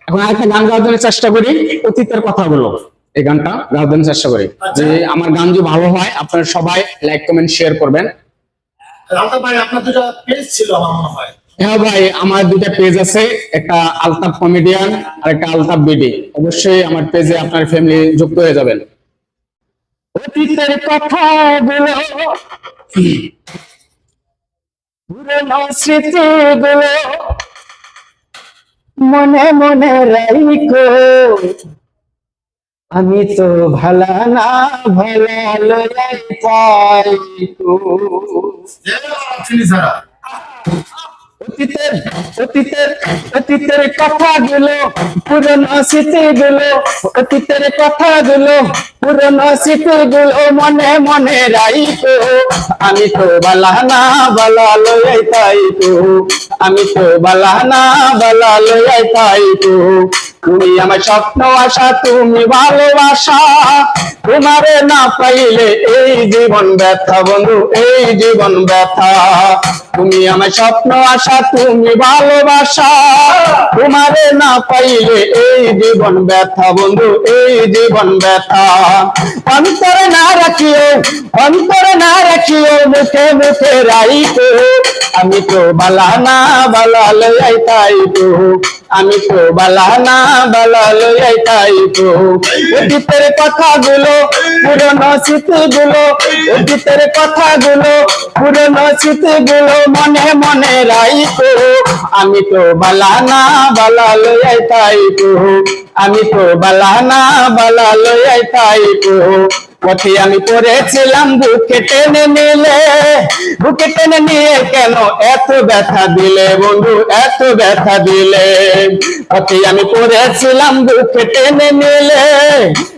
এখন আরেকটা গান গাওয়ার জন্য চেষ্টা করি, অতীতের কথাগুলো। এই গানটা গাওয়ার জন্য চেষ্টা করি, যে আমার গান যদি ভালো হয় আপনারা সবাই লাইক কমেন্ট শেয়ার করবেন। আলতাফ ভাই আপনার দুটো পেজ ছিল আমার মনে হয়। হ্যাঁ ভাই, আমার দুইটা পেজ আছে, একটা আলতাফ কমেডিয়ান আর একটা আলতাফ বিডি। অবশ্যই আমার পেজে আপনার ফ্যামিলি যুক্ত হয়ে যাবেন। অতীতের কথাগুলো, পুরনো স্মৃতিগুলো মনে মনে রাইখো, আমি তো ভালা না ভালা লয়াই পাইতো। অতীতের অতীতের অতীতের কথাগুলো, পুরনো স্মৃতিগুলো, অতীতের কথাগুলো, পুরনো স্মৃতিগুলো মনে মনে রাইখো, আমি তো বালা না বালা লয়াই পাইতো, আমি তো বালা না বালা লয়াই পাইতো। তুমি আমার স্বপ্ন আশা, তুমি ভালোবাসা, তোমারে না পাইলে এই জীবন ব্যথা বন্ধু, এই জীবন ব্যথা। তুমি আমার স্বপ্ন আশা, তুমি ভালোবাসা, তোমারে না পাইলে এই জীবন ব্যথা বন্ধু, এই জীবন ব্যথা। অন্তরে না রাখিও, অন্তরে না রাখিও, মুখে মুখে রাইখো, আমি তো বালা না বালা লয়াই পাইতো, আমি তো বালা না বালা লয়াই পাইতো। অতীতের কথাগুলো, পুরনো স্মৃতিগুলো, অতীতের কথাগুলো, পুরনো স্মৃতিগুলো মনে মনে রাইখো, আমি তো বালা না বালা লয়াই পাইতো, আমি তো বালা না বালা লয়াই পাইতো। পথে আমি পড়েছিলাম বুকে টেনে নিলে, বুকে টেনে নিয়ে কেন এত ব্যথা দিলে বন্ধু, এত ব্যথা দিলে। পথে আমি পড়েছিলাম বুকে টেনে নিলে,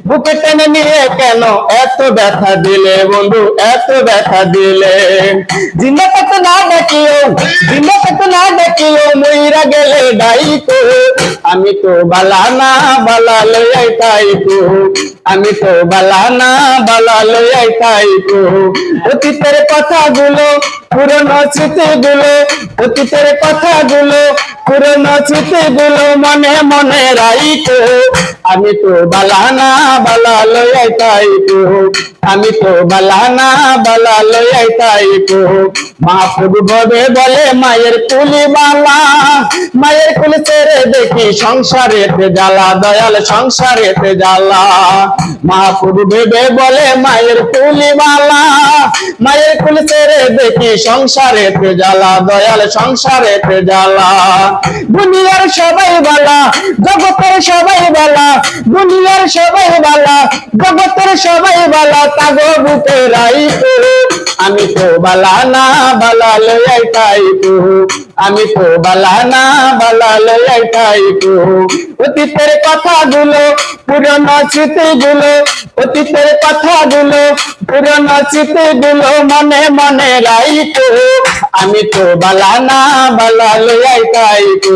বুকে টেনে নিয়ে কেন এত ব্যথা দিলে বন্ধু, এত ব্যথা দিলে। জিন্দাকে না ডাকিও, জিন্দাকে না ডাকিও, মইরা গেলে ডাইকো, আমি তো বালা না বালা লয়াই পাইতো, আমি তো বালা না বালা লয়াই পাইতো। অতীতের কথাগুলো, পুরনো স্মৃতিগুলো, অতীতের কথাগুলো, পুরনো স্মৃতিগুলো মনে মনে রাইখো, আমি তো বালা না বালা লয়াই পাইতো, আমি তো বালা না বালা লয়াই পাইতো। মাহফুজ ভবে বলে মায়ের কুলি বালা, মায়ের কুলি ছেড়ে দেখি সংসারেতে জ্বালা, দয়াল সংসারেতে জ্বালা। মাহফুজ ভেবে বলে মায়ের কুলি বালা, মায়ের কুলি ছেড়ে দেখি সংসারেতে জ্বালা, দয়াল সংসারেতে জ্বালা। দুনিয়ার সবাই বালা, জগতের সবাই বালা, দুনিয়ার সবাই বালা, জগতের সবাই বালা, তাগো বুকে রাইখো, আমি তো বালা না বালা লয়াই পাইতো, আমি তো বালা না বালা লয়াই পাইতো। অতীতের কথাগুলো, পুরনো স্মৃতিগুলো, অতীতের কথাগুলো, পুরনো স্মৃতিগুলো মনে মনে রাইখো, আমি তো বালা না বালা লয়াই পাইতো,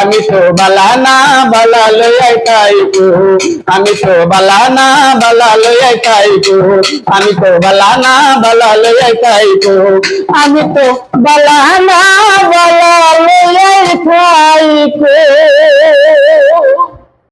আমি তো বালা না বালা লয়াই পাইতো, আমি তো বালা না বালা লয়াই পাইতো, আমি তো বালা না বালা লয়াই পাইতো, আমি তো বালা না বালা লয়াই পাইতো।